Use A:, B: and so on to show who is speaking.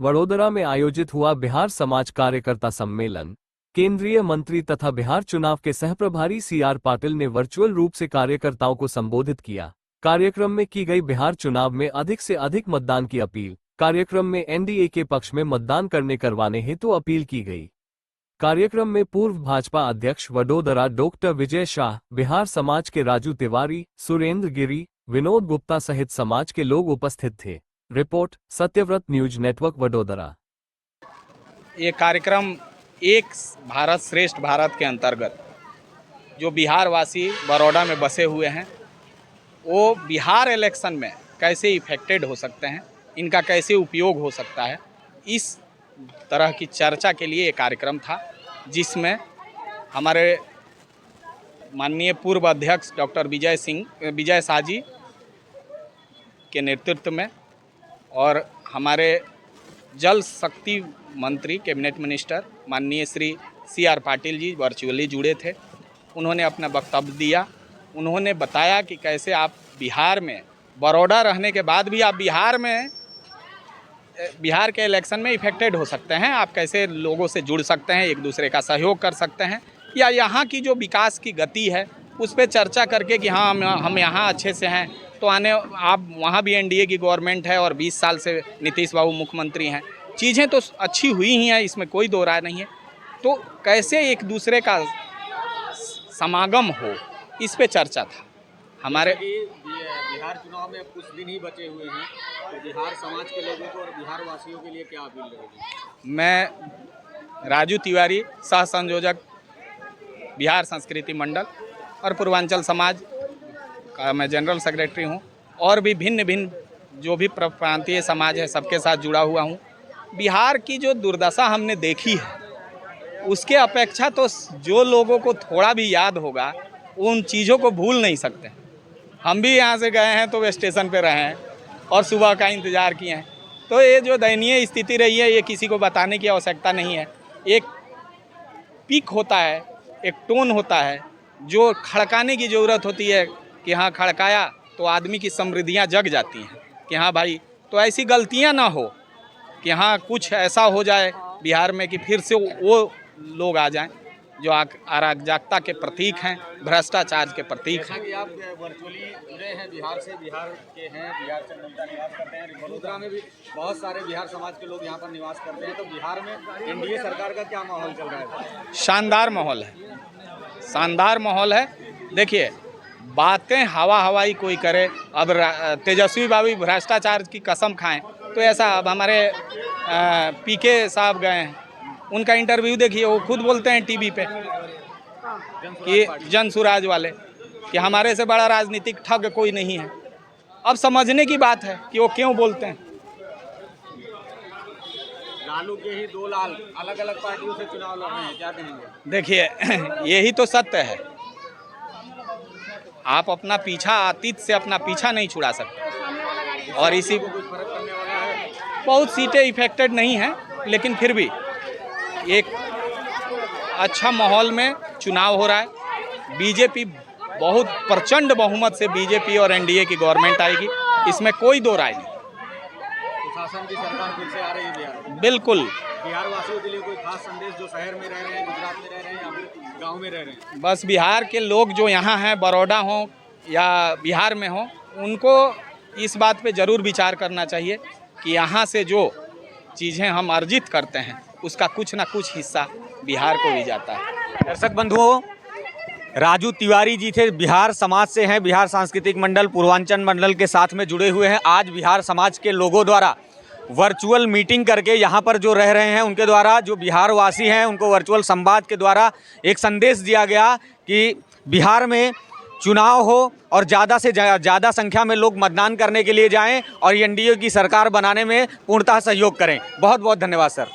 A: वडोदरा में आयोजित हुआ बिहार समाज कार्यकर्ता सम्मेलन। केंद्रीय मंत्री तथा बिहार चुनाव के सहप्रभारी सीआर पाटिल ने वर्चुअल रूप से कार्यकर्ताओं को संबोधित किया। कार्यक्रम में की गई बिहार चुनाव में अधिक से अधिक मतदान की अपील। कार्यक्रम में एनडीए के पक्ष में मतदान करवाने हेतु अपील की गई। कार्यक्रम में पूर्व भाजपा अध्यक्ष वडोदरा डॉक्टर विजय शाह, बिहार समाज के राजू तिवारी, सुरेंद्र गिरी, विनोद गुप्ता सहित समाज के लोग उपस्थित थे। Report Satyavrat news network Vadodara.
B: ये कार्यक्रम एक भारत श्रेष्ठ भारत के अंतर्गत जो बिहार वासी बड़ौदा में बसे हुए हैं वो बिहार इलेक्शन में कैसे इफेक्टेड हो सकते हैं, इनका कैसे उपयोग हो सकता है, इस तरह की चर्चा के लिए ये कार्यक्रम था, जिसमें हमारे माननीय पूर्व अध्यक्ष डॉक्टर विजय शाह जी के नेतृत्व में और हमारे जल शक्ति मंत्री कैबिनेट मिनिस्टर माननीय श्री सीआर पाटिल जी वर्चुअली जुड़े थे। उन्होंने अपना वक्तव्य दिया। उन्होंने बताया कि कैसे आप बिहार में बड़ौदा रहने के बाद भी आप बिहार के इलेक्शन में इफेक्टेड हो सकते हैं, आप कैसे लोगों से जुड़ सकते हैं, एक दूसरे का सहयोग कर सकते हैं, या यहाँ की जो विकास की गति है उस पर चर्चा करके कि हाँ हम यहाँ अच्छे से हैं तो आप वहाँ भी एनडीए की गवर्नमेंट है और 20 साल से नीतीश बाबू मुख्यमंत्री हैं, चीज़ें तो अच्छी हुई ही हैं, इसमें कोई दो राय नहीं है। तो कैसे एक दूसरे का समागम हो, इस पे चर्चा था। हमारे
C: बिहार चुनाव में अब कुछ दिन ही बचे हुए हैं, तो बिहार समाज के लोगों को और बिहार वासियों के लिए क्या अपील रहेगी?
B: मैं राजू तिवारी, सह संयोजक बिहार संस्कृति मंडल और पूर्वांचल समाज का मैं जनरल सेक्रेटरी हूँ, और भी भिन्न जो भी प्रांतीय समाज है सबके साथ जुड़ा हुआ हूँ। बिहार की जो दुर्दशा हमने देखी है उसके अपेक्षा तो जो लोगों को थोड़ा भी याद होगा उन चीज़ों को भूल नहीं सकते। हम भी यहाँ से गए हैं तो स्टेशन पे रहे हैं और सुबह का इंतज़ार किए हैं, तो ये जो दयनीय स्थिति रही है ये किसी को बताने की आवश्यकता नहीं है। एक पीक होता है, एक टोन होता है जो खड़काने की ज़रूरत होती है कि हाँ खड़काया तो आदमी की समृद्धियाँ जग जाती हैं कि हाँ भाई, तो ऐसी गलतियाँ ना हो कि हाँ कुछ ऐसा हो जाए बिहार में कि फिर से वो लोग आ जाएं जो अराजकता के प्रतीक हैं, भ्रष्टाचार के प्रतीक हैं।
C: कि आप वर्चुअली जुड़े हैं बिहार से, बिहार के हैं, बिहार से निवास करते हैं, वडोदरा में भी बहुत सारे बिहार समाज के लोग यहाँ पर निवास करते हैं, तो बिहार में एनडीए सरकार का क्या माहौल चल रहा है?
B: शानदार माहौल है, शानदार माहौल है। देखिए, बातें हवाई कोई करे, अब तेजस्वी बाबू भ्रष्टाचार की कसम खाएं तो ऐसा। अब हमारे पीके साहब गए हैं, उनका इंटरव्यू देखिए, वो खुद बोलते हैं टीवी पे कि जन सुराज वाले कि हमारे से बड़ा राजनीतिक ठग कोई नहीं है। अब समझने की बात है कि वो क्यों बोलते हैं।
C: लालू के ही दो लाल अलग अलग पार्टियों से चुनाव लड़ रहे हैं, क्या कहेंगे?
B: देखिए यही तो सत्य है। आप अपना पीछा, अतीत से अपना पीछा नहीं छुड़ा सकते, और इसी
C: कुछ फर्क पड़ने वाला है?
B: बहुत सीटें इफेक्टेड नहीं हैं, लेकिन फिर भी एक अच्छा माहौल में चुनाव हो रहा है। बीजेपी बहुत प्रचंड बहुमत से बीजेपी और एनडीए की गवर्नमेंट आएगी, इसमें कोई दो राय नहीं।
C: शासन की सरकार फिर से आ रही है बिहार में।
B: बिल्कुल।
C: बिहार वासियों के लिए कोई खास संदेश जो शहर में रह रहे हैं, गुजरात में रह रहे हैं या फिर गाँव में रह रहे हैं?
B: बस बिहार के लोग जो यहाँ हैं, बड़ौदा हो या बिहार में हो, उनको इस बात पे ज़रूर विचार करना चाहिए कि यहाँ से जो चीज़ें हम अर्जित करते हैं उसका कुछ ना कुछ हिस्सा बिहार को भी जाता है।
C: दर्शक बंधुओं, राजू तिवारी जी थे, बिहार समाज से हैं, बिहार सांस्कृतिक मंडल पूर्वांचल मंडल के साथ में जुड़े हुए हैं। आज बिहार समाज के लोगों द्वारा वर्चुअल मीटिंग करके यहाँ पर जो रह रहे हैं उनके द्वारा, जो बिहार वासी हैं उनको वर्चुअल संवाद के द्वारा एक संदेश दिया गया कि बिहार में चुनाव हो और ज़्यादा से ज़्यादा संख्या में लोग मतदान करने के लिए जाएं और एनडीए की सरकार बनाने में पूर्णतः सहयोग करें। बहुत बहुत धन्यवाद सर।